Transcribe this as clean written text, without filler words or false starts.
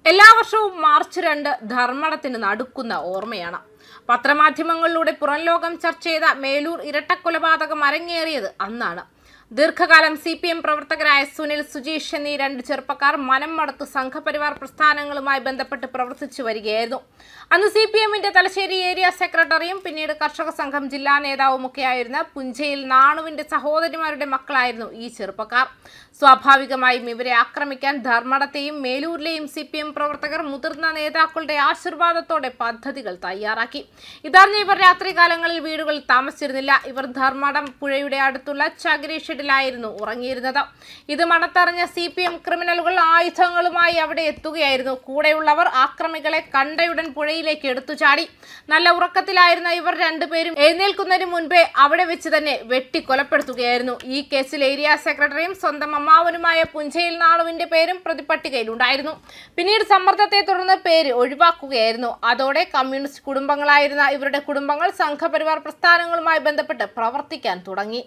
എല്ലാ വർഷവും മാർച്ച് 2 ധർമ്മടത്തിന് നടുക്കുന്ന ഓർമ്മയാണ്. പത്രമാധ്യമങ്ങളിലൂടെ പുറംലോകം ചർച്ച ചെയ്ത മേലൂർ ഇരട്ടക്കൊലപാതകം അരങ്ങേറിയത് അന്നാണ്. ദീർഘകാലം CPM പ്രവർത്തകരായ സുനിൽ, സുജീഷ് എന്നീ 2 ചെറുപ്പക്കാർ മനം മടുത്ത് സംഘപരിവാർ പ്രസ്ഥാനങ്ങളുമായി ബന്ധപ്പെട്ട് പ്രവർത്തിച്ചു വരികയായിരുന്നു. അന്ന് CPMന്റെ തലശ്ശേരി ഏരിയ സെക്രട്ടറിയും പിന്നീട് കർഷക സംഘം ജില്ലാ നേതാവുമൊക്കെയായിരുന്ന പുഞ്ചയിൽ നാണുവിന്റെ സഹോദരിമാരുടെ മക്കളായിരുന്നു ഈ ചെറുപ്പക്കാർ. സ്വാഭാവികമായും ഇവരെ ആക്രമിക്കാൻ ധർമ്മടത്തെയും മേലൂരിലെയും CPM പ്രവർത്തകർ മുതിർന്ന നേതാക്കളുടെ ആശീർവാദത്തോടെ പദ്ധതികൾ തയ്യാറാക്കി. ഇതറിഞ്ഞ ഇവർ രാത്രികാലങ്ങളിൽ വീടുകളിൽ താമസിച്ചിരുന്നില്ല. ഇവർ ധർമ്മടം പുഴയുടെ അടുത്തുള്ള ചകിരി ഷെഡിലായിരുന്നു ഉറങ്ങിയിരുന്നത്. ഇത് മണത്തറിഞ്ഞ CPM ക്രിമിനലുകൾ ആയുധങ്ങളുമായി അവിടെ എത്തുകയായിരുന്നു. കൂടെയുള്ളവർ ആക്രമികളെ കണ്ടയുടൻ പുഴയിലേക്ക് എടുത്തു ചാടി. നല്ല ഉറക്കത്തിലായിരുന്ന ഇവർ രണ്ടുപേരും എഴുന്നേൽക്കുന്നതിന് മുൻപേ അവിടെ വെച്ച് തന്നെ വെട്ടിക്കൊലപ്പെടുത്തുകയായിരുന്നു. ഈ കേസിൽ ഏരിയ സെക്രട്ടറിയും സ്വന്തം അമ്മാവനുമായ പുഞ്ചയിൽ നാണുവിന്റെ പേരും പ്രതിപട്ടികയിലുണ്ടായിരുന്നു. പിന്നീട് സമ്മർദ്ദത്തെ തുടർന്ന് പേര് ഒഴിവാക്കുകയായിരുന്നു. അതോടെ കമ്മ്യൂണിസ്റ്റ് കുടുംബങ്ങളായിരുന്ന ഇവരുടെ കുടുംബങ്ങൾ സംഘപരിവാർ പ്രസ്ഥാനങ്ങളുമായി ബന്ധപ്പെട്ട് പ്രവർത്തിക്കാൻ തുടങ്ങി.